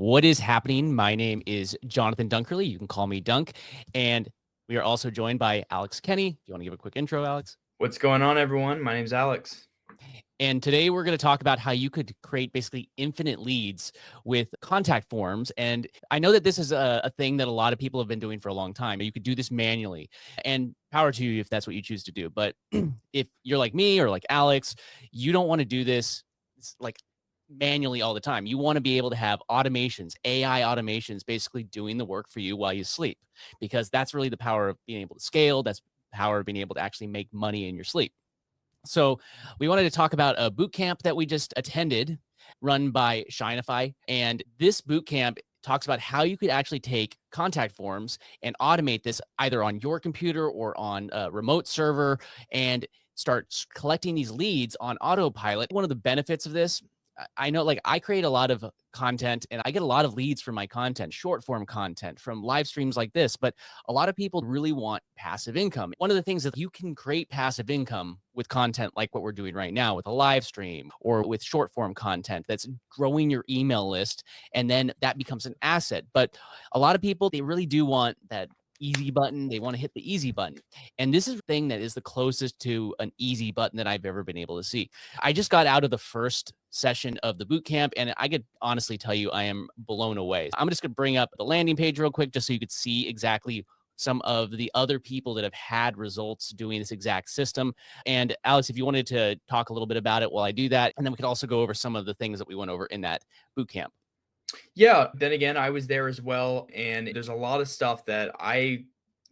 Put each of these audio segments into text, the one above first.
What is happening? My name is Jonathan Dunkerley. You can call me Dunk. And we are also joined by Alex Kenny. Do you want to give a quick intro, Alex? What's going on, everyone? My name's Alex. And today we're going to talk about how you could create basically infinite leads with contact forms. And I know that this is a thing that a lot of people have been doing for a long time. You could do this manually, and power to you if that's what you choose to do. But if you're like me or like Alex, you don't want to do this like manually all the time. You want to be able to have automations, AI automations, basically doing the work for you while you sleep, because that's really the power of being able to scale. That's the power of being able to actually make money in your sleep. So we wanted to talk about a boot camp that we just attended run by Shinify. And this boot camp talks about how you could actually take contact forms and automate this either on your computer or on a remote server and start collecting these leads on autopilot. One of the benefits of this, I know, like, I create a lot of content and I get a lot of leads from my content, short form content from live streams like this, but a lot of people really want passive income. One of the things that you can create passive income with content like what we're doing right now with a live stream or with short form content that's growing your email list, and then that becomes an asset. But a lot of people, they really do want that easy button. They want to hit the easy button. And this is the thing that is the closest to an easy button that I've ever been able to see. I just got out of the first session of the boot camp, and I could honestly tell you I am blown away. I'm just going to bring up the landing page real quick just so you could see exactly some of the other people that have had results doing this exact system. And Alex, if you wanted to talk a little bit about it while I do that, and then we could also go over some of the things that we went over in that boot camp. Yeah, then again, I was there as well, and there's a lot of stuff that I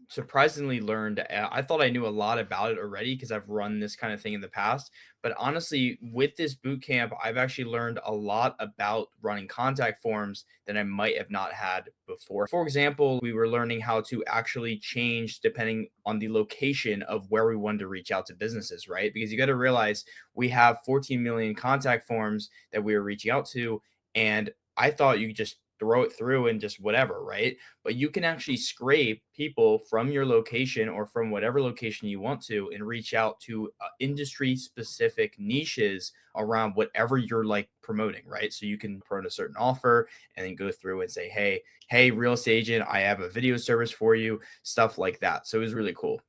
surprisingly learned. I thought I knew a lot about it already because I've run this kind of thing in the past. But honestly, with this boot camp, I've actually learned a lot about running contact forms that I might have not had before. For example, we were learning how to actually change depending on the location of where we wanted to reach out to businesses, right? Because you got to realize we have 14 million contact forms that we are reaching out to. And I thought you could just throw it through and just whatever, right? But you can actually scrape people from your location or from whatever location you want to and reach out to industry specific niches around whatever you're like promoting, right? So you can promote a certain offer and then go through and say, hey, real estate agent, I have a video service for you, stuff like that. So it was really cool.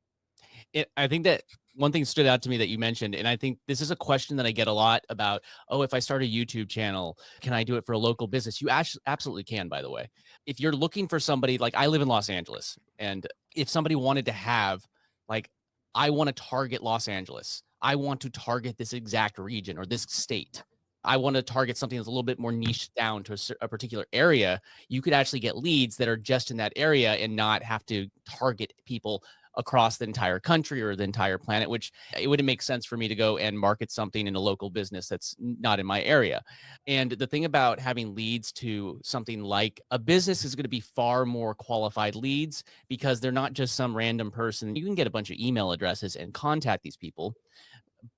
I think that one thing stood out to me that you mentioned, and I think this is a question that I get a lot about, oh, if I start a YouTube channel, can I do it for a local business? You actually absolutely can, by the way. If you're looking for somebody, like, I live in Los Angeles, and if somebody wanted to have, like, I want to target Los Angeles, I want to target this exact region or this state, I want to target something that's a little bit more niche down to a particular area, you could actually get leads that are just in that area and not have to target people across the entire country or the entire planet, which it wouldn't make sense for me to go and market something in a local business that's not in my area. And the thing about having leads to something like a business is going to be far more qualified leads because they're not just some random person. You can get a bunch of email addresses and contact these people.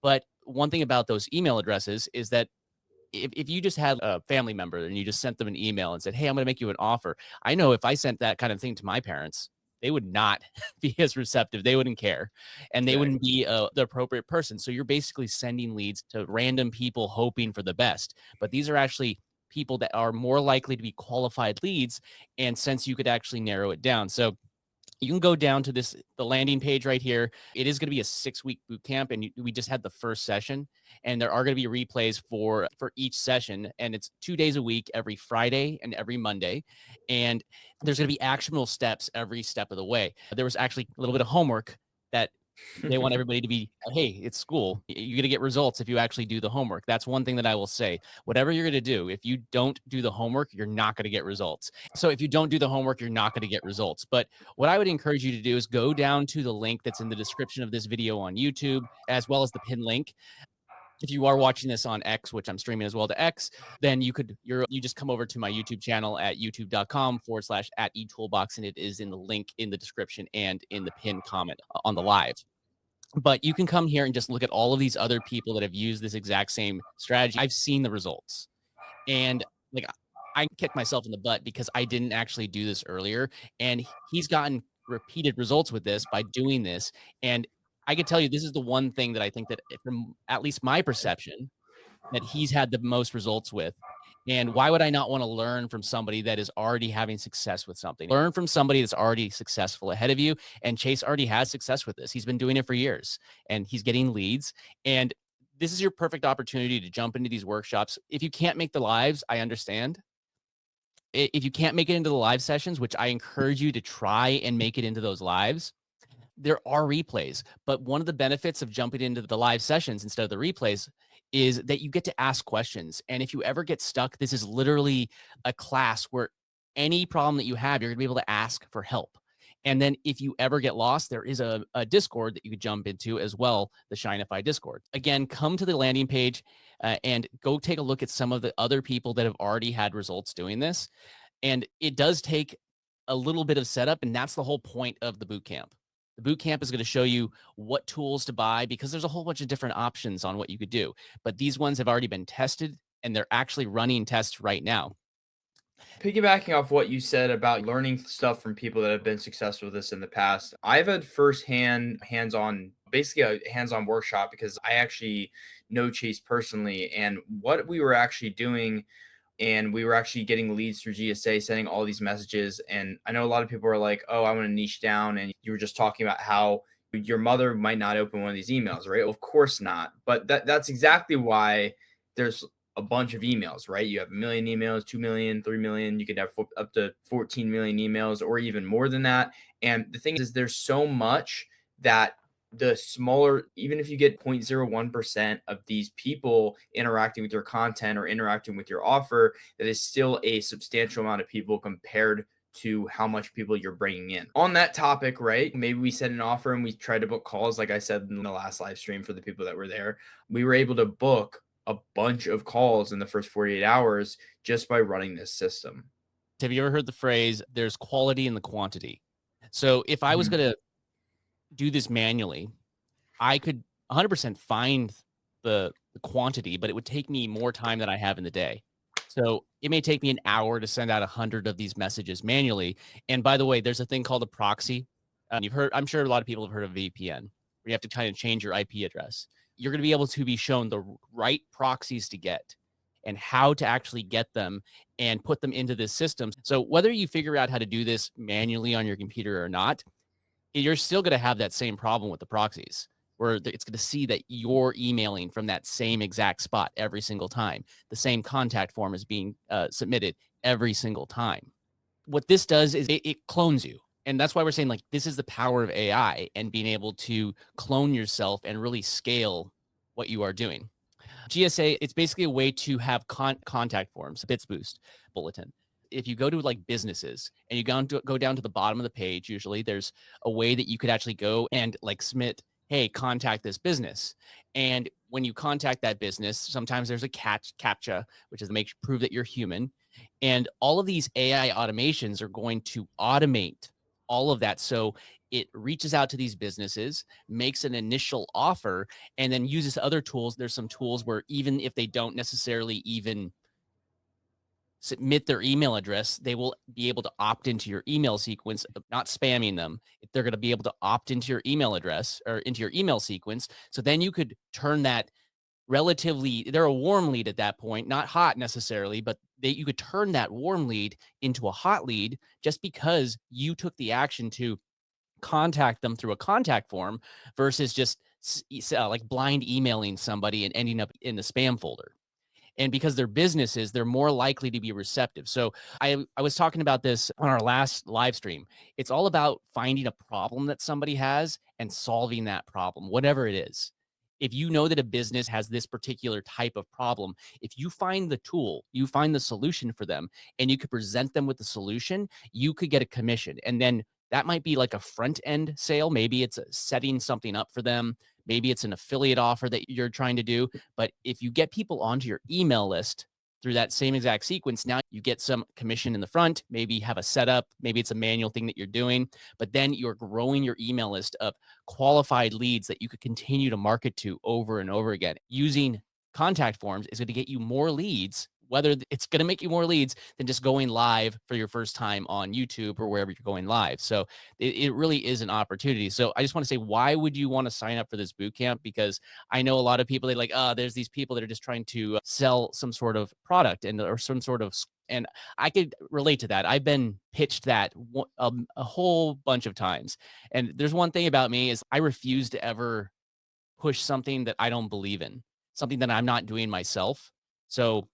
But one thing about those email addresses is that if you just had a family member and you just sent them an email and said, hey, I'm going to make you an offer. I know if I sent that kind of thing to my parents, they would not be as receptive. They wouldn't care. And they wouldn't Exactly. be the appropriate person. So you're basically sending leads to random people hoping for the best. But these are actually people that are more likely to be qualified leads. And since you could actually narrow it down. So you can go down to the landing page right here. It is going to be a 6-week boot camp, and we just had the first session, and there are going to be replays for each session, and it's 2 days a week, every Friday and every Monday, and there's going to be actionable steps every step of the way. There was actually a little bit of homework that they want everybody to be, hey, it's school. You're going to get results if you actually do the homework. That's one thing that I will say. Whatever you're going to do, if you don't do the homework, you're not going to get results. So if you don't do the homework, you're not going to get results. But what I would encourage you to do is go down to the link that's in the description of this video on YouTube, as well as the pin link. If you are watching this on X, which I'm streaming as well to X, then you just come over to my YouTube channel at youtube.com/@etoolbox, and it is in the link in the description and in the pinned comment on the live. But you can come here and just look at all of these other people that have used this exact same strategy. I've seen the results. And, like, I kick myself in the butt because I didn't actually do this earlier. And he's gotten repeated results with this by doing this. And I could tell you this is the one thing that I think that, from at least my perception, that he's had the most results with. And why would I not want to learn from somebody that is already having success with something? Learn from somebody that's already successful ahead of you. And Chase already has success with this. He's been doing it for years and he's getting leads. And this is your perfect opportunity to jump into these workshops. If you can't make the lives, I understand. If you can't make it into the live sessions, which I encourage you to try and make it into those lives, there are replays. But one of the benefits of jumping into the live sessions instead of the replays is that you get to ask questions. And if you ever get stuck, this is literally a class where any problem that you have, you're going to be able to ask for help. And then if you ever get lost, there is a Discord that you could jump into as well, the Shinify Discord. Again, come to the landing page and go take a look at some of the other people that have already had results doing this. And it does take a little bit of setup, and that's the whole point of the boot camp. The boot camp is going to show you what tools to buy because there's a whole bunch of different options on what you could do. But these ones have already been tested and they're actually running tests right now. Piggybacking off what you said about learning stuff from people that have been successful with this in the past, I've had firsthand hands-on, basically a hands-on workshop because I actually know Chase personally, and what we were actually doing, and we were actually getting leads through GSA, sending all these messages. And I know a lot of people are like, "Oh, I want to niche down," and you were just talking about how your mother might not open one of these emails, right? Of course not, but that's exactly why there's a bunch of emails, right? You have a million emails, 2 million, 3 million. You could have up to 14 million emails or even more than that. And the thing is, there's so much that the smaller, even if you get 0.01% of these people interacting with your content or interacting with your offer, that is still a substantial amount of people compared to how much people you're bringing in. On that topic, right? Maybe we set an offer and we tried to book calls, like I said in the last live stream for the people that were there. We were able to book a bunch of calls in the first 48 hours just by running this system. Have you ever heard the phrase, there's quality in the quantity? So if I was Mhm. going to do this manually, I could 100% find the quantity, but it would take me more time than I have in the day. So it may take me an hour to send out 100 of these messages manually. And by the way, there's a thing called a proxy. You've heard, I'm sure a lot of people have heard of VPN, where you have to kind of change your IP address. You're going to be able to be shown the right proxies to get and how to actually get them and put them into this system. So whether you figure out how to do this manually on your computer or not, you're still going to have that same problem with the proxies where it's going to see that you're emailing from that same exact spot every single time. The same contact form is being submitted every single time. What this does is it clones you. And that's why we're saying like this is the power of AI and being able to clone yourself and really scale what you are doing. GSA, it's basically a way to have contact forms, Bits Boost bulletin. If you go to like businesses and you go down to the bottom of the page, usually there's a way that you could actually go and like submit, hey, contact this business. And when you contact that business, sometimes there's a captcha, which is to prove that you're human. And all of these AI automations are going to automate all of that. So it reaches out to these businesses, makes an initial offer, and then uses other tools. There's some tools where even if they don't necessarily even submit their email address, they will be able to opt into your email sequence, not spamming them. They're going to be able to opt into your email address or into your email sequence. So then you could turn that relatively, they're a warm lead at that point, not hot necessarily, but you could turn that warm lead into a hot lead just because you took the action to contact them through a contact form versus just like blind emailing somebody and ending up in the spam folder. And because they're businesses, they're more likely to be receptive. So I was talking about this on our last live stream. It's all about finding a problem that somebody has and solving that problem, whatever it is. If you know that a business has this particular type of problem, if you find the tool, you find the solution for them, and you could present them with the solution, you could get a commission. And then that might be like a front end sale. Maybe it's setting something up for them. Maybe it's an affiliate offer that you're trying to do. But if you get people onto your email list through that same exact sequence, now you get some commission in the front, maybe have a setup, maybe it's a manual thing that you're doing, but then you're growing your email list of qualified leads that you could continue to market to over and over again. Using contact forms is going to get you more leads whether it's going to make you more leads than just going live for your first time on YouTube or wherever you're going live. So it really is an opportunity. So I just want to say, why would you want to sign up for this boot camp? Because I know a lot of people, they like, there's these people that are just trying to sell some sort of product and or some sort of, and I could relate to that. I've been pitched that a whole bunch of times. And there's one thing about me is I refuse to ever push something that I don't believe in, something that I'm not doing myself. So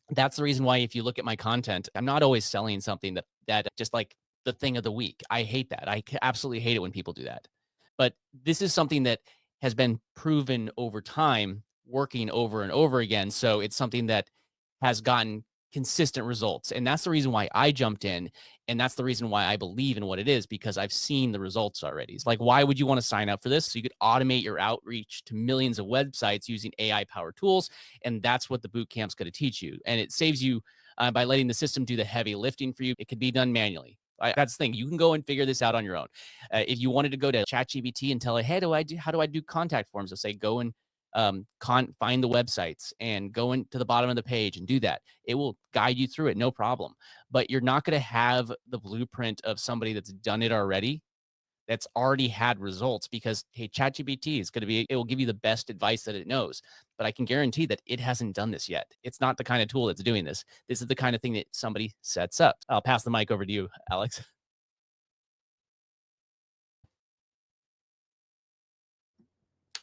that's the reason why if you look at my content, I'm not always selling something that just like the thing of the week. I hate that. Absolutely hate it when people do that. But this is something that has been proven over time, working over and over again. So it's something that has gotten consistent results. And that's the reason why I jumped in. And that's the reason why I believe in what it is, because I've seen the results already. It's like, why would you want to sign up for this? So you could automate your outreach to millions of websites using AI powered tools. And that's what the boot camp's going to teach you. And it saves you by letting the system do the heavy lifting for you. It could be done manually. That's the thing. You can go and figure this out on your own. If you wanted to go to ChatGPT and tell it, hey, how do I do contact forms? I'll say, go and find the websites and go into the bottom of the page and do that. It will guide you through it, no problem. But you're not going to have the blueprint of somebody that's done it already, that's already had results, because hey, ChatGPT is going to be, it will give you the best advice that it knows. But I can guarantee that it hasn't done this yet. It's not the kind of tool that's doing this. This is the kind of thing that somebody sets up. I'll pass the mic over to you, Alex.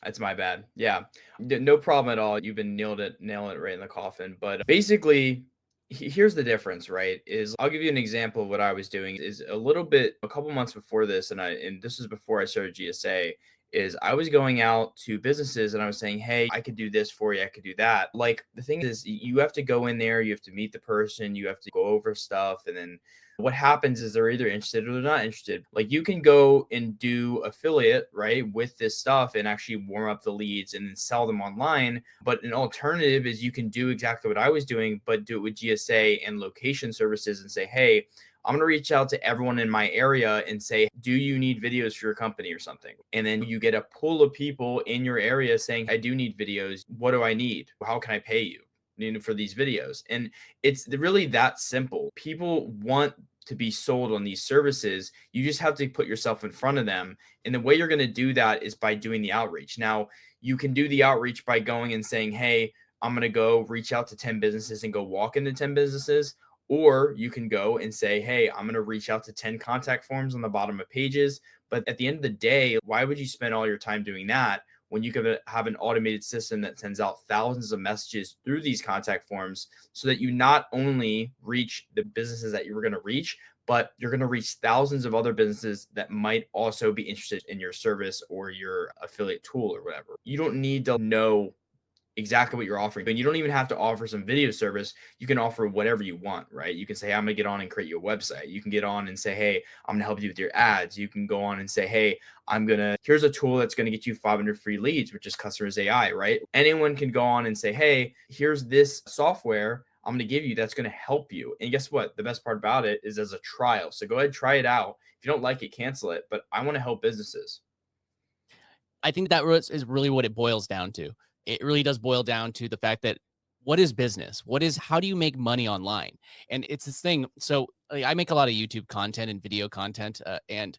That's my bad. Yeah. No problem at all. You've been nailing it right in the coffin. But basically, here's the difference, right? Is I'll give you an example of what I was doing is a little bit a couple months before this, and this is before I started GSA, is I was going out to businesses and I was saying, hey, I could do this for you, I could do that. Like the thing is you have to go in there, you have to meet the person, you have to go over stuff, and then what happens is they're either interested or they're not interested. Like you can go and do affiliate, right, with this stuff and actually warm up the leads and then sell them online. But an alternative is you can do exactly what I was doing, but do it with GSA and location services and say, hey, I'm going to reach out to everyone in my area and say, do you need videos for your company or something? And then you get a pool of people in your area saying, I do need videos. What do I need? How can I pay you? For these videos. And it's really that simple. People want to be sold on these services. You just have to put yourself in front of them. And the way you're going to do that is by doing the outreach. Now, you can do the outreach by going and saying, hey, I'm going to go reach out to 10 businesses and go walk into 10 businesses. Or you can go and say, hey, I'm going to reach out to 10 contact forms on the bottom of pages. But at the end of the day, why would you spend all your time doing that when you could have an automated system that sends out thousands of messages through these contact forms so that you not only reach the businesses that you were going to reach, but you're going to reach thousands of other businesses that might also be interested in your service or your affiliate tool or whatever. You don't need to know exactly what you're offering. And you don't even have to offer some video service. You can offer whatever you want, right? You can say, hey, I'm going to get on and create you a website. You can get on and say, hey, I'm going to help you with your ads. You can go on and say, hey, here's a tool that's going to get you 500 free leads, which is Customers AI, right? Anyone can go on and say, hey, here's this software I'm going to give you that's going to help you. And guess what? The best part about it is as a trial. So go ahead, try it out. If you don't like it, cancel it. But I want to help businesses. I think that is really what it boils down to. It really does boil down to the fact that, what is business? How do you make money online? And it's this thing. So like, I make a lot of YouTube content and video content, and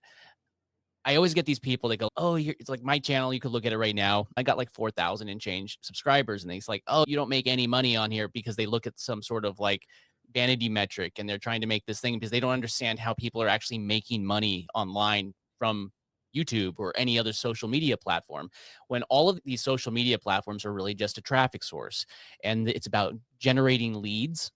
I always get these people that go, oh, it's like my channel. You could look at it right now. I got like 4,000 and change subscribers. And it's like, oh, you don't make any money on here, because they look at some sort of like vanity metric and they're trying to make this thing, because they don't understand how people are actually making money online from YouTube or any other social media platform, when all of these social media platforms are really just a traffic source. And it's about generating leads,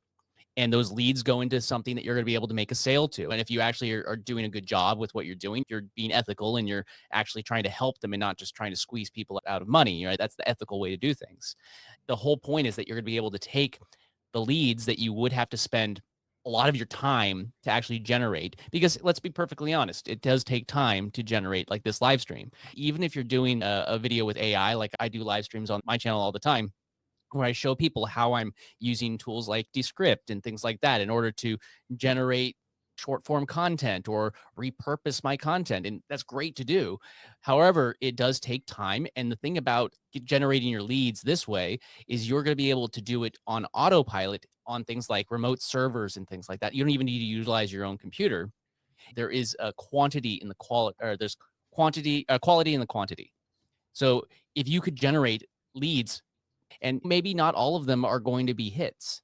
and those leads go into something that you're going to be able to make a sale to. And if you actually are doing a good job with what you're doing, you're being ethical and you're actually trying to help them and not just trying to squeeze people out of money, right? That's the ethical way to do things. The whole point is that you're going to be able to take the leads that you would have to spend a lot of your time to actually generate, because let's be perfectly honest, it does take time to generate like this live stream. Even if you're doing a video with AI, like I do live streams on my channel all the time, where I show people how I'm using tools like Descript and things like that in order to generate short form content or repurpose my content. And that's great to do. However, it does take time. And the thing about generating your leads this way is you're going to be able to do it on autopilot on things like remote servers and things like that. You don't even need to utilize your own computer. There is a quantity in the quality, or there's quality in the quantity. So if you could generate leads, and maybe not all of them are going to be hits,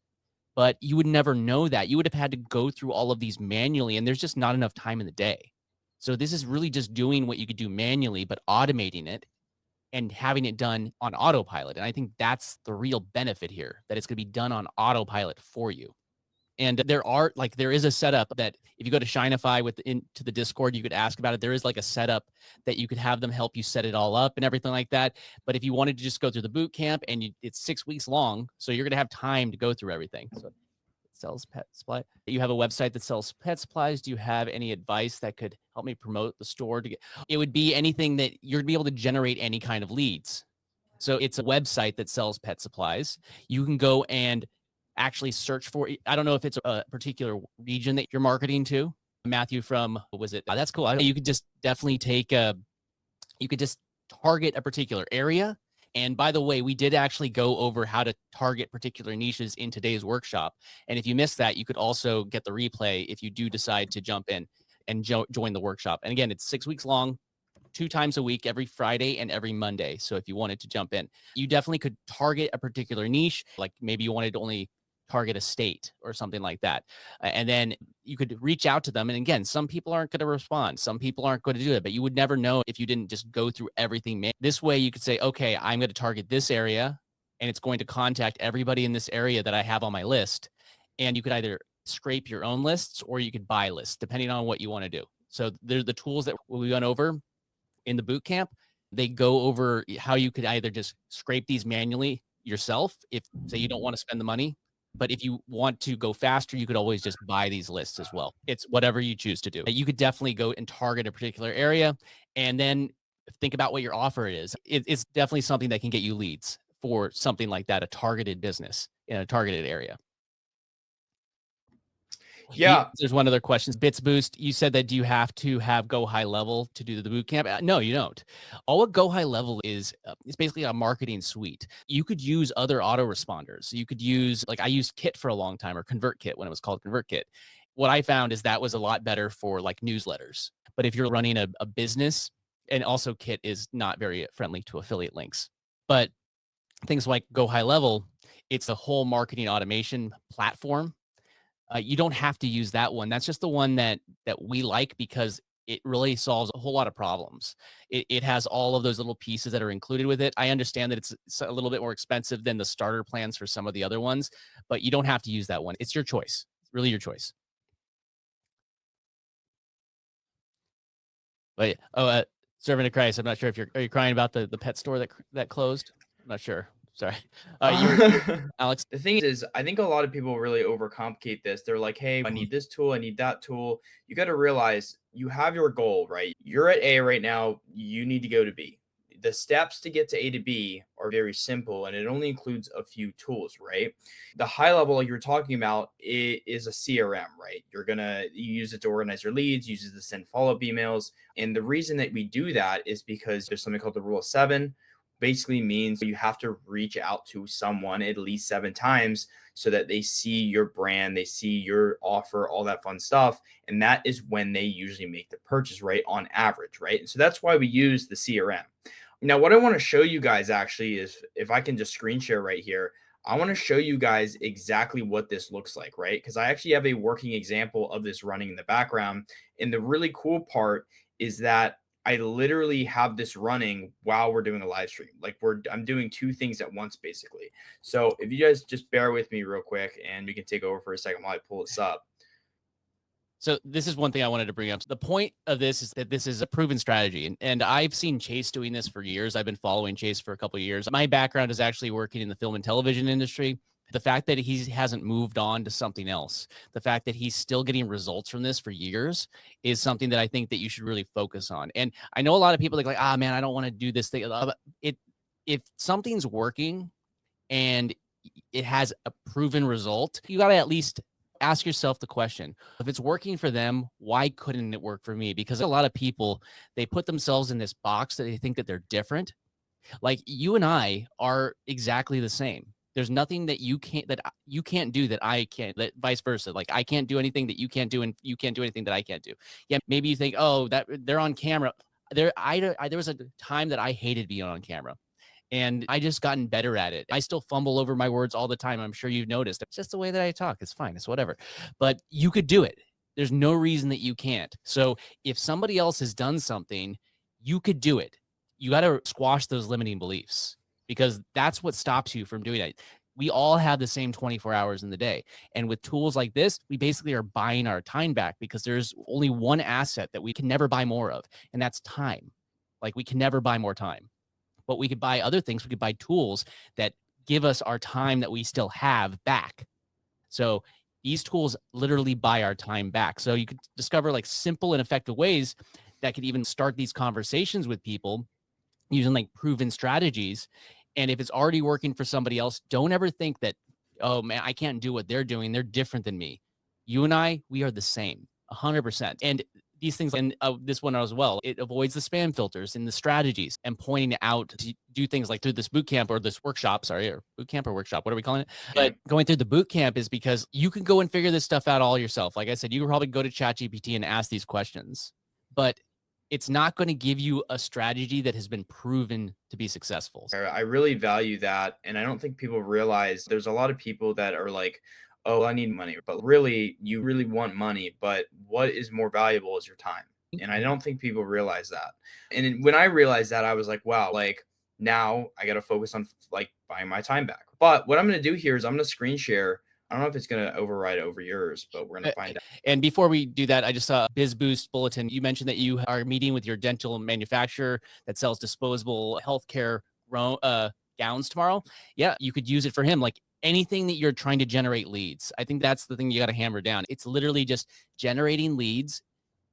but you would never know that. You would have had to go through all of these manually, and there's just not enough time in the day. So this is really just doing what you could do manually, but automating it and having it done on autopilot. And I think that's the real benefit here, that it's going to be done on autopilot for you. And there is a setup that if you go to Shineify into the Discord, you could ask about it. There is like a setup that you could have them help you set it all up and everything like that. But if you wanted to just go through the boot camp, and it's 6 weeks long, so you're going to have time to go through everything. So it sells pet supply. You have a website that sells pet supplies. Do you have any advice that could help me promote the store? It would be anything that you're going to be able to generate any kind of leads. So it's a website that sells pet supplies. You can go and actually search for, I don't know if it's a particular region that you're marketing to. Matthew from, what was it? That's cool. You could just definitely you could just target a particular area. And by the way, we did actually go over how to target particular niches in today's workshop. And if you missed that, you could also get the replay if you do decide to jump in and join the workshop. And again, it's 6 weeks long, 2 times a week, every Friday and every Monday. So if you wanted to jump in, you definitely could target a particular niche. Like maybe you wanted to only target a state or something like that. And then you could reach out to them. And again, some people aren't going to respond. Some people aren't going to do it, but you would never know if you didn't just go through everything. This way you could say, okay, I'm going to target this area, and it's going to contact everybody in this area that I have on my list. And you could either scrape your own lists or you could buy lists, depending on what you want to do. So there's the tools that we went over in the boot camp. They go over how you could either just scrape these manually yourself if, say, you don't want to spend the money. But if you want to go faster, you could always just buy these lists as well. It's whatever you choose to do. You could definitely go and target a particular area, and then think about what your offer is. It's definitely something that can get you leads for something like that, a targeted business in a targeted area. Yeah. There's one other question. Bits Boost, you said that do you have to have Go High Level to do the boot camp? No, you don't. All what Go High Level is basically a marketing suite. You could use other autoresponders. You could use, like I used Kit for a long time, or ConvertKit when it was called ConvertKit. What I found is that was a lot better for like newsletters. But if you're running a business, and also Kit is not very friendly to affiliate links. But things like Go High Level, it's a whole marketing automation platform. You don't have to use that one. That's just the one that we like because it really solves a whole lot of problems. It has all of those little pieces that are included with it. I understand that it's a little bit more expensive than the starter plans for some of the other ones, but you don't have to use that one. It's your choice. It's really your choice. But servant of Christ, I'm not sure if are you crying about the pet store that closed? I'm not sure. Sorry. Alex. The thing is, I think a lot of people really overcomplicate this. They're like, hey, I need this tool, I need that tool. You got to realize you have your goal, right? You're at A right now, you need to go to B. The steps to get to A to B are very simple, and it only includes a few tools, right? The high level, like you're talking about, is a CRM, right? You use it to organize your leads, use it to send follow-up emails. And the reason that we do that is because there's something called the rule of 7. Basically means you have to reach out to someone at least 7 times so that they see your brand, they see your offer, all that fun stuff. And that is when they usually make the purchase, right? On average, right? And so that's why we use the CRM. Now, what I want to show you guys actually is, if I can just screen share right here, I want to show you guys exactly what this looks like, right? Because I actually have a working example of this running in the background. And the really cool part is that I literally have this running while we're doing a live stream. Like I'm doing 2 things at once, basically. So if you guys just bear with me real quick, and we can take over for a second while I pull this up. So this is one thing I wanted to bring up. The point of this is that this is a proven strategy. And I've seen Chase doing this for years. I've been following Chase for a couple of years. My background is actually working in the film and television industry. The fact that he hasn't moved on to something else, the fact that he's still getting results from this for years is something that I think that you should really focus on. And I know a lot of people like, man, I don't want to do this thing. If something's working and it has a proven result, you got to at least ask yourself the question, if it's working for them, why couldn't it work for me? Because a lot of people, they put themselves in this box that they think that they're different. Like you and I are exactly the same. There's nothing that you can't do that I can't, that vice versa. Like I can't do anything that you can't do, and you can't do anything that I can't do. Yeah, maybe you think, oh, that they're on camera. There was a time that I hated being on camera, and I just gotten better at it. I still fumble over my words all the time. I'm sure you've noticed. It's just the way that I talk. It's fine. It's whatever. But you could do it. There's no reason that you can't. So if somebody else has done something, you could do it. You got to squash those limiting beliefs, because that's what stops you from doing it. We all have the same 24 hours in the day. And with tools like this, we basically are buying our time back, because there's only one asset that we can never buy more of, and that's time. Like we can never buy more time. But we could buy other things. We could buy tools that give us our time that we still have back. So these tools literally buy our time back. So you could discover like simple and effective ways that could even start these conversations with people using like proven strategies. And if it's already working for somebody else, don't ever think that, oh man, I can't do what they're doing. They're different than me. You and I, we are the same, 100%. And these things, and this one as well, it avoids the spam filters and the strategies, and pointing out to do things like through this boot camp or this workshop, sorry, or boot camp or workshop, what are we calling it? Yeah. But going through the boot camp is because you can go and figure this stuff out all yourself. Like I said, you can probably go to ChatGPT and ask these questions, but it's not going to give you a strategy that has been proven to be successful. I really value that. And I don't think people realize there's a lot of people that are like, oh, I need money. But really, you really want money. But what is more valuable is your time. And I don't think people realize that. And when I realized that, I was like, wow, like now I got to focus on like buying my time back. But what I'm going to do here is I'm going to screen share. I don't know if it's going to override over yours, but we're going to find out. And before we do that, I just saw a Biz Boost bulletin. You mentioned that you are meeting with your dental manufacturer that sells disposable healthcare gowns tomorrow. Yeah, you could use it for him. Like anything that you're trying to generate leads. I think that's the thing you got to hammer down. It's literally just generating leads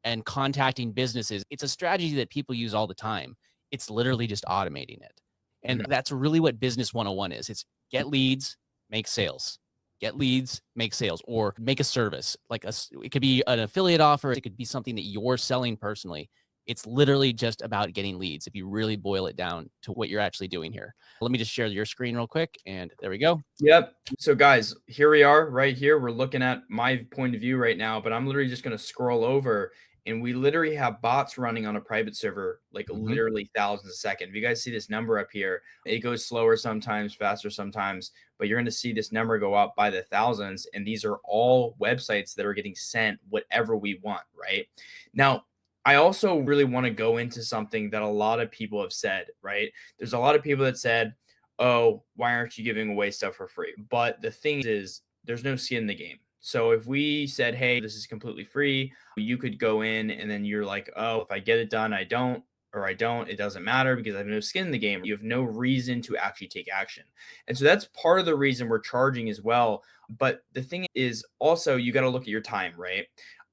and contacting businesses. It's a strategy that people use all the time. It's literally just automating it. And that's really what business 101 is. It's get leads, make sales. Get leads, make sales, or make a service. Like it could be an affiliate offer. It could be something that you're selling personally. It's literally just about getting leads if you really boil it down to what you're actually doing here. Let me just share your screen real quick. And there we go. Yep. So guys, here we are right here. We're looking at my point of view right now, but I'm literally just going to scroll over, and we literally have bots running on a private server, like literally thousands a second. If you guys see this number up here, it goes slower sometimes, faster sometimes, but you're going to see this number go up by the thousands. And these are all websites that are getting sent whatever we want, right? Now, I also really want to go into something that a lot of people have said, right? There's a lot of people that said, oh, why aren't you giving away stuff for free? But the thing is, there's no skin in the game. So if we said, hey, this is completely free, you could go in and then you're like, oh, if I get it done, I don't, or I don't, it doesn't matter because I have no skin in the game. You have no reason to actually take action. And so that's part of the reason we're charging as well. But the thing is also, you got to look at your time, right?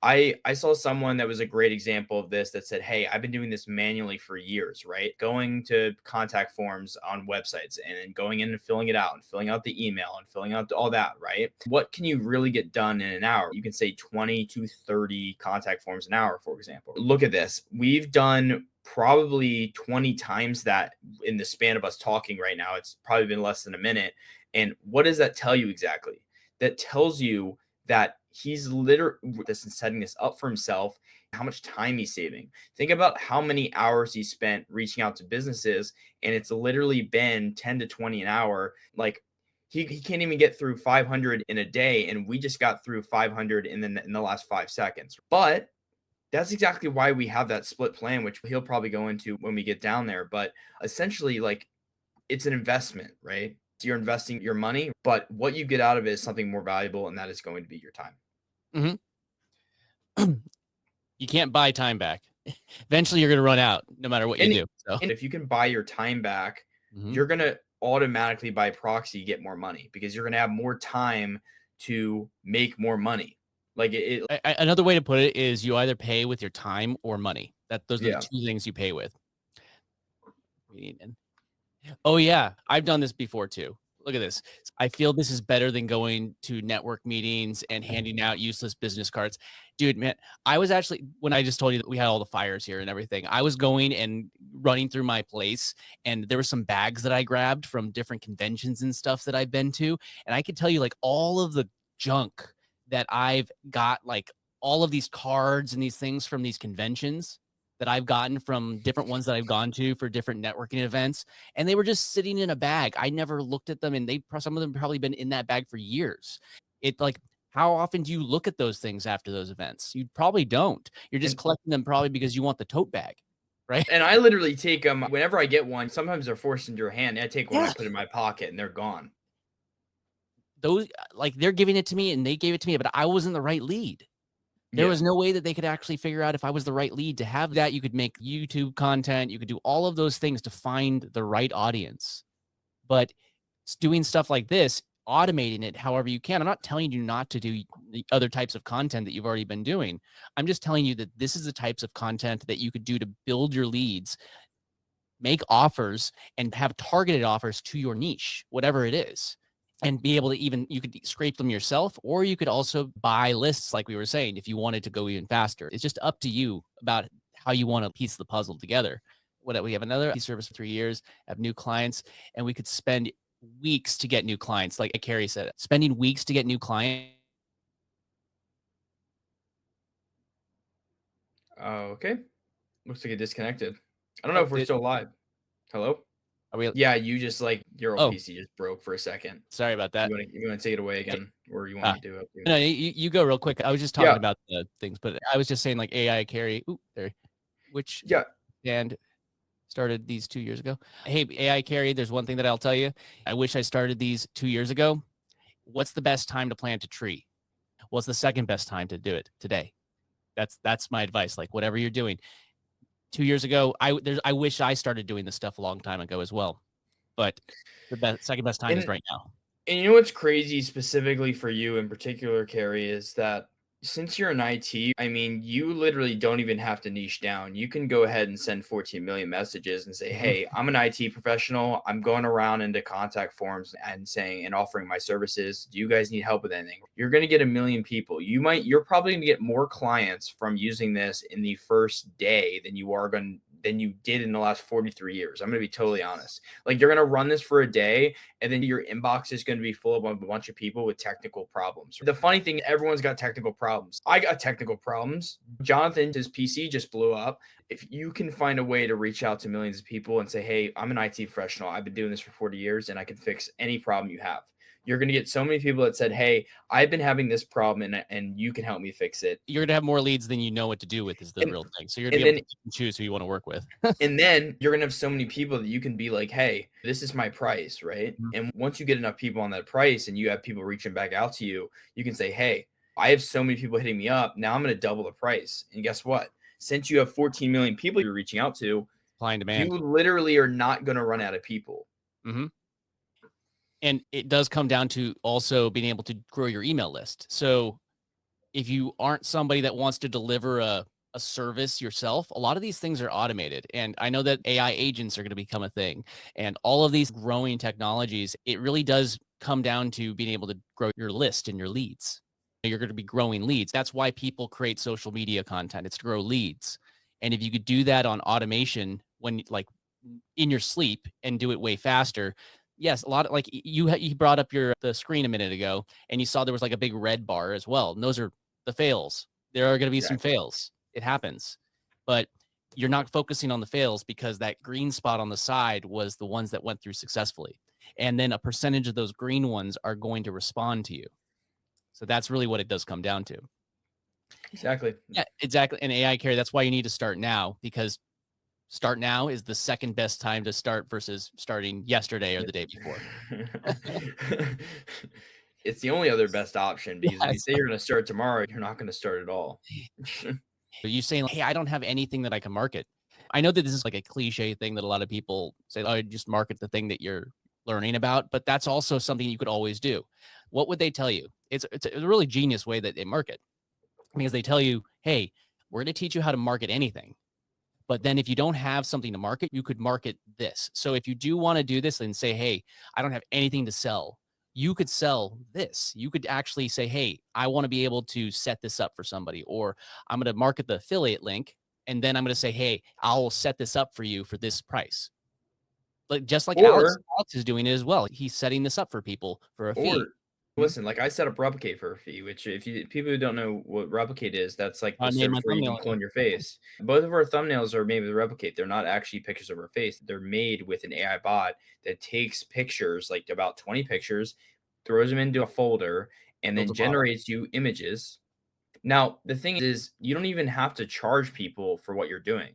I saw someone that was a great example of this that said, hey, I've been doing this manually for years, right? Going to contact forms on websites and then going in and filling it out and filling out the email and filling out all that, right? What can you really get done in an hour? You can say 20 to 30 contact forms an hour, for example. Look at this. We've done probably 20 times that in the span of us talking right now. It's probably been less than a minute. And what does that tell you exactly? That tells you that he's literally this and setting this up for himself, how much time he's saving. Think about how many hours he spent reaching out to businesses, and it's literally been 10 to 20 an hour. Like he can't even get through 500 in a day, and we just got through 500 in the last 5 seconds. But that's exactly why we have that split plan, which he'll probably go into when we get down there. But essentially, like it's an investment, right? So you're investing your money, but what you get out of it is something more valuable, and that is going to be your time. You can't buy time back. Eventually, you're going to run out no matter what you do. So. And if you can buy your time back, you're going to automatically by proxy get more money because you're going to have more time to make more money. Like another way to put it is you either pay with your time or money. Those are the two things you pay with. Oh yeah, I've done this before too. Look at this. I feel this is better than going to network meetings and handing out useless business cards. Dude, man, I was actually, when I just told you that we had all the fires here and everything, I was going and running through my place, and there were some bags that I grabbed from different conventions and stuff that I've been to. And I could tell you, like, all of the junk that I've got, like all of these cards and these things from these conventions that I've gotten from different ones that I've gone to for different networking events, and they were just sitting in a bag. I never looked at them, and some of them probably been in that bag for years. It like, how often do you look at those things after those events? You probably don't. You're just And collecting them probably because you want the tote bag, right? and I literally take them whenever I get one. Sometimes they're forced into your hand. I take one, I Yeah. put it in my pocket, and they're gone. Those like they're giving it to me and they gave it to me, but I wasn't the right lead. There Yeah. was no way that they could actually figure out if I was the right lead to have that. You could make YouTube content, you could do all of those things to find the right audience. But doing stuff like this, automating it however you can. I'm not telling you not to do the other types of content that you've already been doing. I'm just telling you that this is the types of content that you could do to build your leads, make offers, and have targeted offers to your niche, whatever it is. And be able to even, you could scrape them yourself, or you could also buy lists, like we were saying, if you wanted to go even faster. It's just up to you about how you want to piece the puzzle together. What we have another service for 3 years, have new clients, and we could spend weeks to get new clients. Like Carrie said, spending weeks to get new clients. Okay. Looks like it disconnected. I don't know Oh, if we're still live. Hello? are we? Yeah, you just like your old Oh, PC just broke for a second. sorry about that. You wanna take it away Hey, again, or you want uh, me to? Up to you. no, you go real quick. I was just talking Yeah, about the things, but I was just saying like AI Carrie. Ooh, there. Which yeah. and started these 2 years ago. Hey, AI Carrie, there's one thing that I'll tell you. I wish I started these 2 years ago. What's the best time to plant a tree? What's the second best time to do it? Today. That's my advice. Like whatever you're doing. 2 years ago, I wish I started doing this stuff a long time ago as well. But second best time is And right now. And you know what's crazy specifically for you in particular, Carrie, is that since you're in IT, I mean, you literally don't even have to niche down. You can go ahead and send 14 million messages and say, Mhm. "Hey, I'm an IT professional. I'm going around into contact forms and saying and offering my services. Do you guys need help with anything?" You're going to get a million people. You're probably going to get more clients from using this in the first day than you did in the last 43 years. I'm going to be totally honest. Like you're going to run this for a day and then your inbox is going to be full of a bunch of people with technical problems. The funny thing, everyone's got technical problems. I got technical problems. Jonathan, his PC just blew up. If you can find a way to reach out to millions of people and say, "Hey, I'm an IT professional. I've been doing this for 40 years and I can fix any problem you have." You're going to get so many people that said, "Hey, I've been having this problem and you can help me fix it." You're gonna have more leads than you know what to do with is the And real thing. So you're gonna be and able then to pick and choose who you want to work with. And then you're gonna have so many people that you can be like, "Hey, this is my price," right? Mhm. And once you get enough people on that price and you have people reaching back out to you, you can say, "Hey, I have so many people hitting me up. Now I'm gonna double the price." And guess what? Since you have 14 million people you're reaching out to, Supply and you demand. literally are not gonna run out of people. Mhm. And it does come down to also being able to grow your email list. So if you aren't somebody that wants to deliver a service yourself, a lot of these things are automated. And I know that AI agents are going to become a thing. And all of these growing technologies, it really does come down to being able to grow your list and your leads. You're going to be growing leads. That's why people create social media content. It's to grow leads. And if you could do that on automation when like in your sleep and do it way faster. Yes, a lot of like you brought up the screen a minute ago and you saw there was like a big red bar as well. And those are the fails. There are going to be some Exactly. fails. It happens. But you're not focusing on the fails because that green spot on the side was the ones that went through successfully. And then a percentage of those green ones are going to respond to you. So that's really what it does come down to. Exactly. Yeah, exactly. And AI carry, that's why you need to start now because start now is the second best time to start versus starting yesterday or the day before. It's the only other best option because if you Yes. say you're gonna start tomorrow, you're not gonna start at all. You saying, "Hey, I don't have anything that I can market." I know that this is like a cliche thing that a lot of people say, "Oh, just market the thing that you're learning about," but that's also something you could always do. What would they tell you? It's a really genius way that they market because they tell you, "Hey, we're going to teach you how to market anything. But then if you don't have something to market, you could market this. So if you do want to do this and say, hey, I don't have anything to sell, you could sell this. You could actually say, hey, I want to be able to set this up for somebody, or I'm going to market the affiliate link. And then I'm going to say, hey, I'll set this up for you for this price. Like just like Or Alex is doing it as well. He's setting this up for people for a fee. Or Mhm. listen, like I set up Replicate for a fee, which if you people who don't know what Replicate is, that's like the I made my service where you thumbnail can in it. clone your face. Both of our thumbnails are made with Replicate. They're not actually pictures of our face. They're made with an AI bot that takes pictures, like about 20 pictures, throws them into a folder, and Builds then a model. generates you images. Now, the thing is, you don't even have to charge people for what you're doing.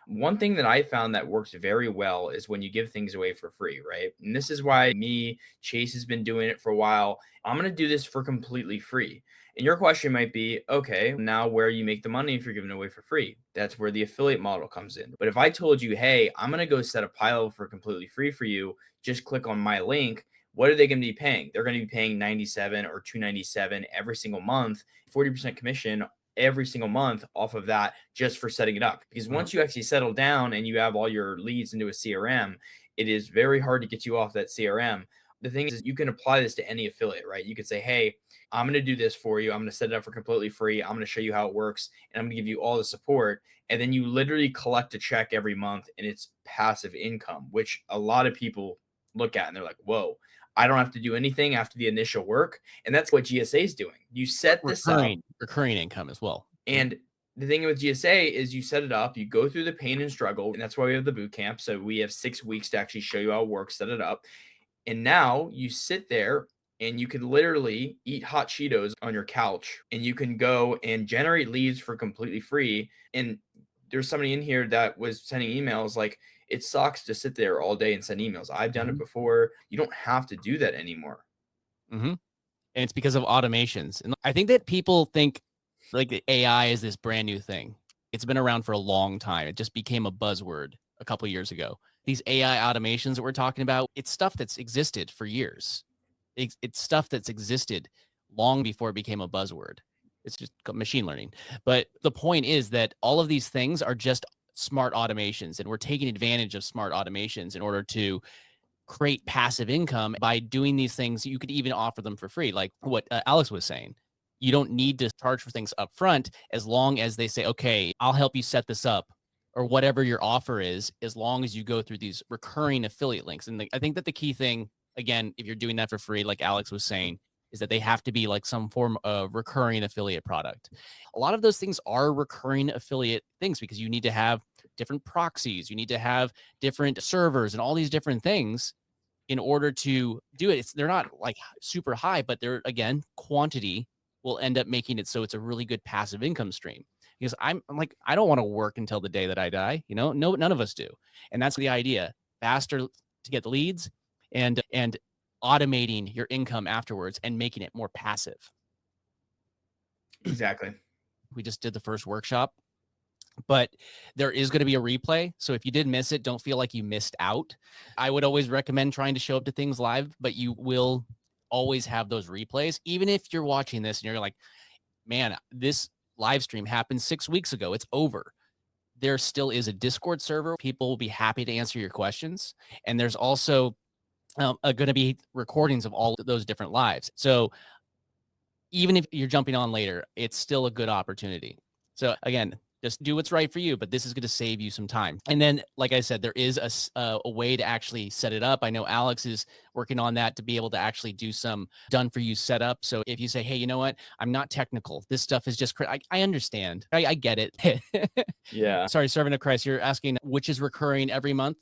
One thing that I found that works very well is when you give things away for free, right? And this is why me, Chase has been doing it for a while. I'm going to do this for completely free. And your question might be, okay, now where you make the money if you're giving it away for free? That's where the affiliate model comes in. But if I told you, hey, I'm going to go set a pile for completely free for you, just click on my link. What are they going to be paying? They're going to be paying 97 or 297 every single month, 40% commission every single month off of that just for setting it up. Because Mhm. once you actually settle down and you have all your leads into a CRM, it is very hard to get you off that CRM. The thing is, you can apply this to any affiliate, right? You could say, hey, I'm going to do this for you. I'm going to set it up for completely free. I'm going to show you how it works and I'm going to give you all the support. And then you literally collect a check every month and it's passive income, which a lot of people look at and they're like, whoa, I don't have to do anything after the initial work. And that's what GSA is doing. You set this up, Recurring income as well. Mhm. and the thing with GSA is you set it up, you go through the pain and struggle, and that's why we have the boot camp. So we have 6 weeks to actually show you how it works, set it up. And now you sit there and you can literally eat hot Cheetos on your couch and you can go and generate leads for completely free. And there's somebody in here that was sending emails like, it sucks to sit there all day and send emails. I've done it Mhm. before. You don't have to do that anymore. Mhm. And it's because of automations. And I think that people think like the AI is this brand new thing. It's been around for a long time. It just became a buzzword a couple of years ago. These AI automations that we're talking about, it's stuff that's existed for years. It's stuff that's existed long before it became a buzzword. It's just machine learning. But the point is that all of these things are just smart automations, and we're taking advantage of smart automations in order to create passive income by doing these things. You could even offer them for free, like what Alex was saying. You don't need to charge for things up front as long as they say, okay, I'll help you set this up, or whatever your offer is, as long as you go through these recurring affiliate links. And I think that the key thing, again, if you're doing that for free, like Alex was saying, is that they have to be like some form of recurring affiliate product. A lot of those things are recurring affiliate things because you need to have different proxies, you need to have different servers and all these different things in order to do it. They're not like super high, but they're, again, quantity will end up making it so it's a really good passive income stream. Because I'm like, I don't want to work until the day that I die. No, none of us do. And that's the idea. Faster to get the leads, and automating your income afterwards and making it more passive. Exactly. We just did the first workshop, but there is going to be a replay. So if you did miss it, don't feel like you missed out. I would always recommend trying to show up to things live, but you will always have those replays. Even if you're watching this and you're like, man, this live stream happened 6 weeks ago, it's over. There still is a Discord server. People will be happy to answer your questions. And there's also going to be recordings of all of those different lives. So even if you're jumping on later, it's still a good opportunity. So again, just do what's right for you, but this is going to save you some time. And then, like I said, there is a way to actually set it up. I know Alex is working on that to be able to actually do some done for you setup. So if you say, hey, you know what, I'm not technical, this stuff is just, I understand, I get it. Yeah. Sorry, servant of Christ, you're asking which is recurring every month.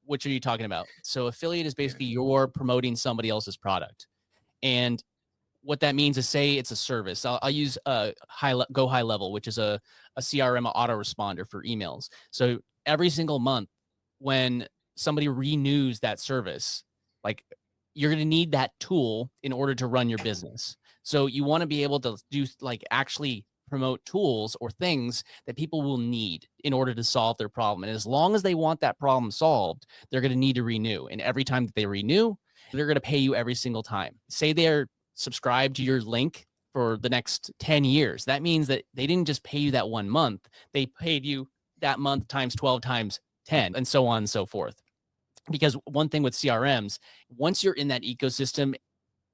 Which are you talking about? So affiliate is Yeah. basically you're promoting somebody else's product. And what that means is, say it's a service. I'll use Go High Level, which is a CRM autoresponder for emails. So every single month when somebody renews that service, like, you're going to need that tool in order to run your business. So you want to be able to do, like, actually promote tools or things that people will need in order to solve their problem. And as long as they want that problem solved, they're going to need to renew. And every time that they renew, they're going to pay you every single time. Say they're subscribe to your link for the next 10 years. That means that they didn't just pay you that 1 month, they paid you that month times 12 times 10, and so on and so forth. Because one thing with CRMs, once you're in that ecosystem,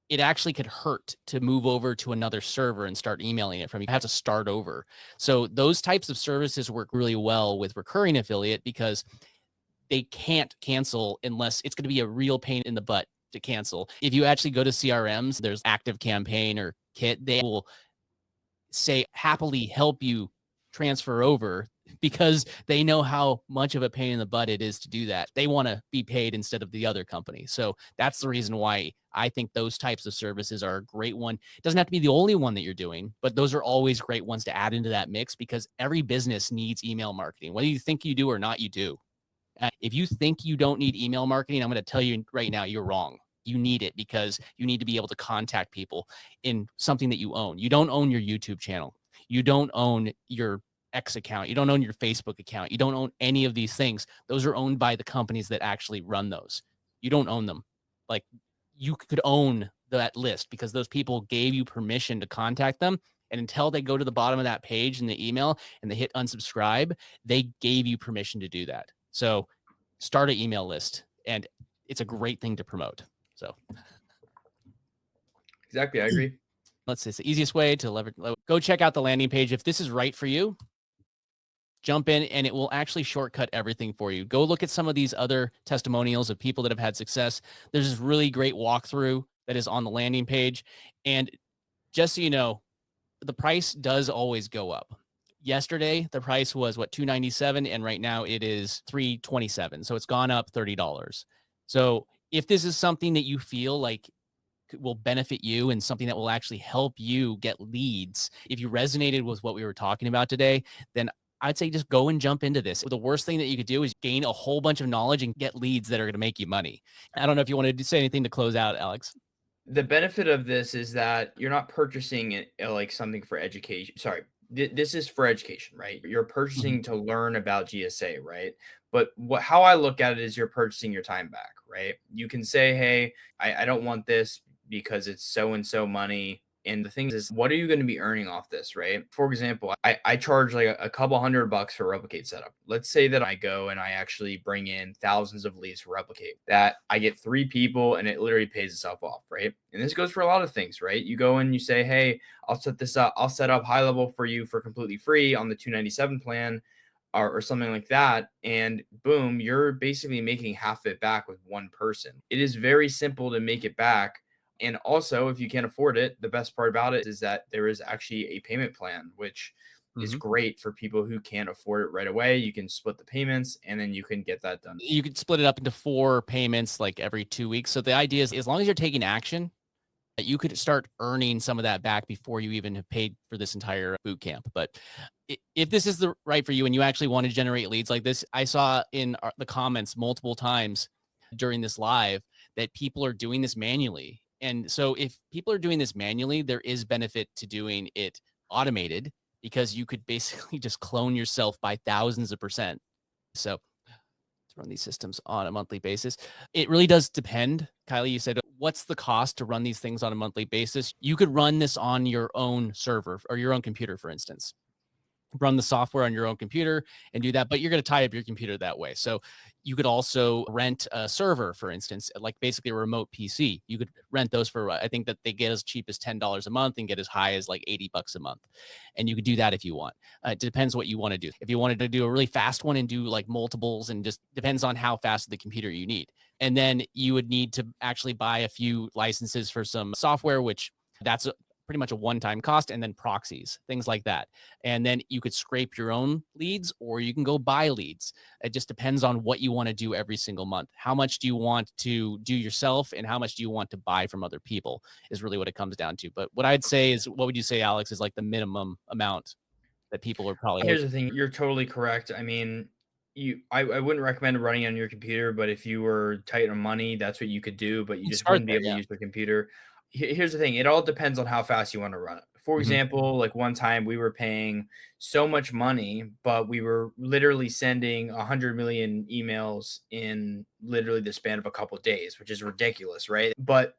it actually could hurt to move over to another server and start emailing it from you. You have to start over. So those types of services work really well with recurring affiliate because they can't cancel unless it's going to be a real pain in the butt to cancel. If you actually go to CRMs, there's Active Campaign or Kit, they will say happily help you transfer over because they know how much of a pain in the butt it is to do that. They want to be paid instead of the other company. So that's the reason why I think those types of services are a great one. It doesn't have to be the only one that you're doing, but those are always great ones to add into that mix because every business needs email marketing. Whether you think you do or not, you do. If you think you don't need email marketing, I'm going to tell you right now, you're wrong. You need it because you need to be able to contact people in something that you own. You don't own your YouTube channel. You don't own your X account. You don't own your Facebook account. You don't own any of these things. Those are owned by the companies that actually run those. You don't own them. Like you could own that list because those people gave you permission to contact them. And until they go to the bottom of that page in the email and they hit unsubscribe, they gave you permission to do that. So start an email list, and it's a great thing to promote. So Exactly. I agree. let's say it's the easiest way to leverage. Go check out the landing page. If this is right for you, jump in and it will actually shortcut everything for you. Go look at some of these other testimonials of people that have had success. There's this really great walkthrough that is on the landing page. And just so you know, the price does always go up. Yesterday, the price was what, 297, and right now it is 327. So it's gone up $30. So if this is something that you feel like will benefit you and something that will actually help you get leads, if you resonated with what we were talking about today, then I'd say just go and jump into this. The worst thing that you could do is gain a whole bunch of knowledge and get leads that are going to make you money. I don't know if you wanted to say anything to close out, Alex. The benefit of this is that you're not purchasing it like something for education. Sorry, this is for education, right? You're Mhm. purchasing to learn about GSA, right? But how I look at it is you're purchasing your time back, right? You can say, hey, I don't want this because it's so and so money. And the thing is, what are you going to be earning off this, right? For example, I charge like a couple $100 for replicate setup. Let's say that I go and I actually bring in thousands of leads for replicate, that I get 3 people and it literally pays itself off, right? And this goes for a lot of things, right? You go and you say, hey, I'll set this up. I'll set up high level for you for completely free on the 297 plan or something like that. And boom, you're basically making half of it back with one person. It is very simple to make it back. And also, if you can't afford it, the best part about it is that there is actually a payment plan, which is Mhm. great for people who can't afford it right away. You can split the payments and then you can get that done. You could split it up into 4 payments like every 2 weeks. So the idea is as long as you're taking action, you could start earning some of that back before you even have paid for this entire boot camp. But if this is the right for you and you actually want to generate leads like this, I saw in the comments multiple times during this live that people are doing this manually. And so if people are doing this manually, there is benefit to doing it automated because you could basically just clone yourself by thousands of percent. So run these systems on a monthly basis. It really does depend. Kylie, you said, what's the cost to run these things on a monthly basis? You could run this on your own server or your own computer, for instance. Run the software on your own computer and do that, but you're going to tie up your computer that way. So you could also rent a server, for instance, like basically a remote PC. You could rent those for, I think that they get as cheap as $10 a month and get as high as like $80 a month. And you could do that if you want. It depends what you want to do. If you wanted to do a really fast one and do like multiples, and just depends on how fast the computer you need. And then you would need to actually buy a few licenses for some software, which that's pretty much a one-time cost, and then proxies, things like that. And then you could scrape your own leads or you can go buy leads. It just depends on what you want to do every single month. How much do you want to do yourself and how much do you want to buy from other people is really what it comes down to. But what I'd say is, what would you say, Alex, is like the minimum amount that people are probably Here's looking the thing, you're totally correct. I mean, I wouldn't recommend running on your computer, but if you were tight on money, that's what you could do, but you to just start wouldn't be there? able to Yeah. use your computer. Here's the thing, it all depends on how fast you want to run it. For Mhm. example, like one time we were paying so much money, but we were literally sending 100 million emails in literally the span of a couple of days, which is ridiculous, right? But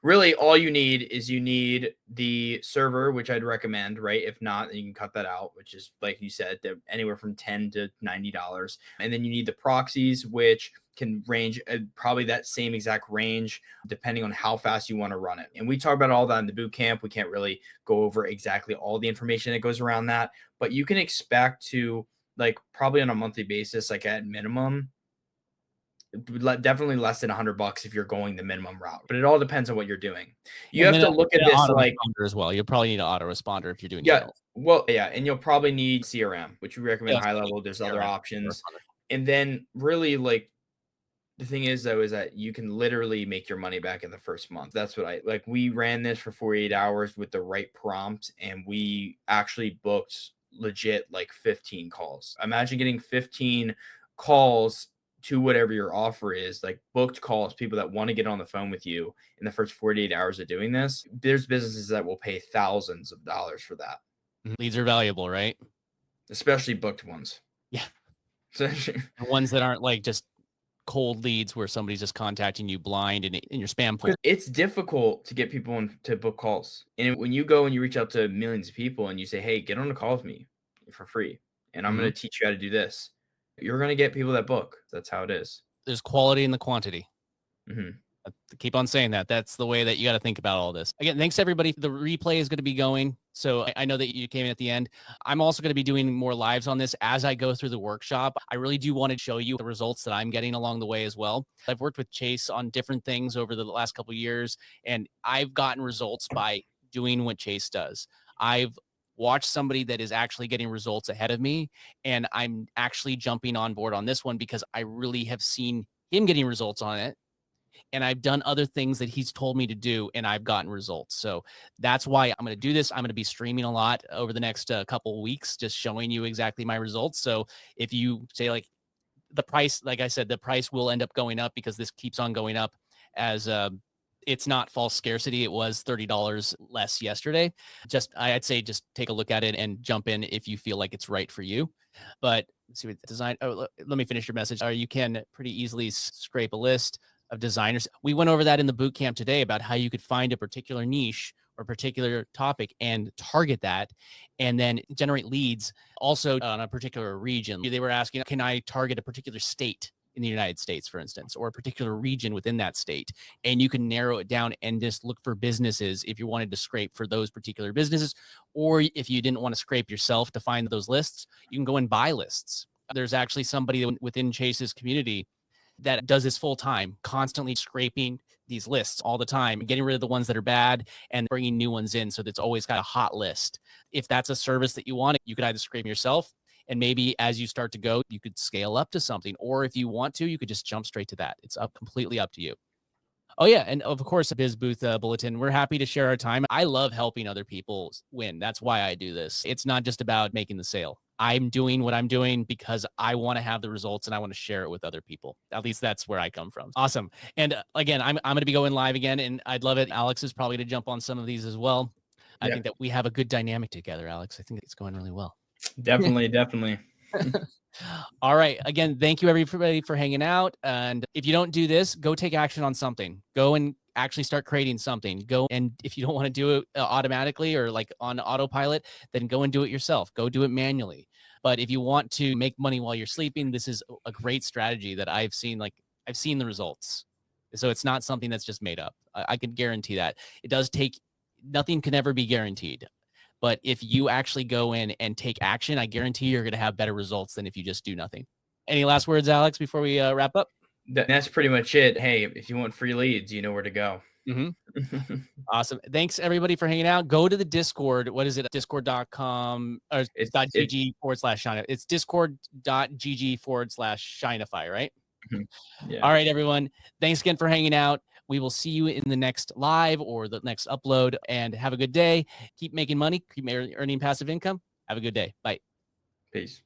really, all you need is you need the server, which I'd recommend, right? If not, then you can cut that out, which is like you said, anywhere from $10 to $90, and then you need the proxies, which can range probably that same exact range depending on how fast you want to run it. And we talk about all that in the boot camp. We can't really go over exactly all the information that goes around that, but you can expect to, like, probably on a monthly basis, like at minimum, definitely less than $100 if you're going the minimum route. But it all depends on what you're doing. You And have then to look at an this like, autoresponder as well. You'll probably need an autoresponder if you're doing yeah, emails. well, yeah, and you'll probably need CRM, which we Yeah, recommend that's high what I mean. level. There's other CRM, options. autoresponder. And then really, like, the thing is though is that you can literally make your money back in the first month. That's what I like. We ran this for 48 hours with the right prompt, and we actually booked legit like 15 calls. Imagine getting 15 calls to whatever your offer is, like booked calls, people that want to get on the phone with you in the first 48 hours of doing this. There's businesses that will pay thousands of dollars for that, Leads are valuable, right? especially booked ones. Yeah. So And ones that aren't like just cold leads where somebody's just contacting you blind and in your spam folder. it's difficult to get people to book calls. And when you go and you reach out to millions of people and you say, "Hey, get on a call with me for free, and I'm Mhm. going to teach you how to do this," you're going to get people that book. That's how it is. There's quality in the quantity. Mhm. Keep on saying that. That's the way that you got to think about all this. Again, thanks everybody. The replay is going to be going. So I know that you came in at the end. I'm also going to be doing more lives on this as I go through the workshop. I really do want to show you the results that I'm getting along the way as well. I've worked with Chase on different things over the last couple of years, and I've gotten results by doing what Chase does. I've watched somebody that is actually getting results ahead of me, and I'm actually jumping on board on this one because I really have seen him getting results on it, and I've done other things that he's told me to do, and I've gotten results. So that's why I'm going to do this. I'm going to be streaming a lot over the next couple of weeks, just showing you exactly my results. So if you say like the price, like I said, the price will end up going up because this keeps on going up as it's not false scarcity. It was $30 less yesterday. Just I'd say just take a look at it and jump in if you feel like it's right for you. But let's see what design. Oh, let me finish your message. Or you can pretty easily scrape a list of designers. We went over that in the boot camp today about how you could find a particular niche or particular topic and target that and then generate leads also on a particular region. They were asking, can I target a particular state in the United States, for instance, or a particular region within that state? And you can narrow it down and just look for businesses if you wanted to scrape for those particular businesses. Or if you didn't want to scrape yourself to find those lists, you can go and buy lists. There's actually somebody within Chase's community that does this full time, constantly scraping these lists all the time, getting rid of the ones that are bad and bringing new ones in. So that's always got a hot list. If that's a service that you want, you could either scrape yourself, and maybe as you start to go, you could scale up to something. Or if you want to, you could just jump straight to that. It's completely up to you. Oh yeah, and of course, Biz Booth Bulletin. We're happy to share our time. I love helping other people win. That's why I do this. It's not just about making the sale. I'm doing what I'm doing because I want to have the results and I want to share it with other people. At least that's where I come from. Awesome. And again, I'm going to be going live again, and I'd love it. Alex is probably to jump on some of these as well. I Yeah, think that we have a good dynamic together, Alex. I think it's going really well. definitely, definitely. All right. Again, thank you everybody for hanging out. And if you don't do this, go take action on something. Go and actually start creating something. Go, and if you don't want to do it automatically or like on autopilot, then go and do it yourself. Go do it manually. But if you want to make money while you're sleeping, this is a great strategy that I've seen. Like I've seen the results. So it's not something that's just made up. I can guarantee that. It does take, nothing can ever be guaranteed. But if you actually go in and take action, I guarantee you're going to have better results than if you just do nothing. Any last words, Alex, before we wrap up? That's pretty much it. Hey, if you want free leads, you know where to go. Mm-hmm. Awesome. Thanks everybody for hanging out. Go to the Discord. What is it? Discord.com or It's .gg/Shine. It's discord.gg/Shinify, right? yeah. All right, everyone. Thanks again for hanging out. We will see you in the next live or the next upload, and have a good day. Keep making money, keep earning passive income. Have a good day. Bye. Peace.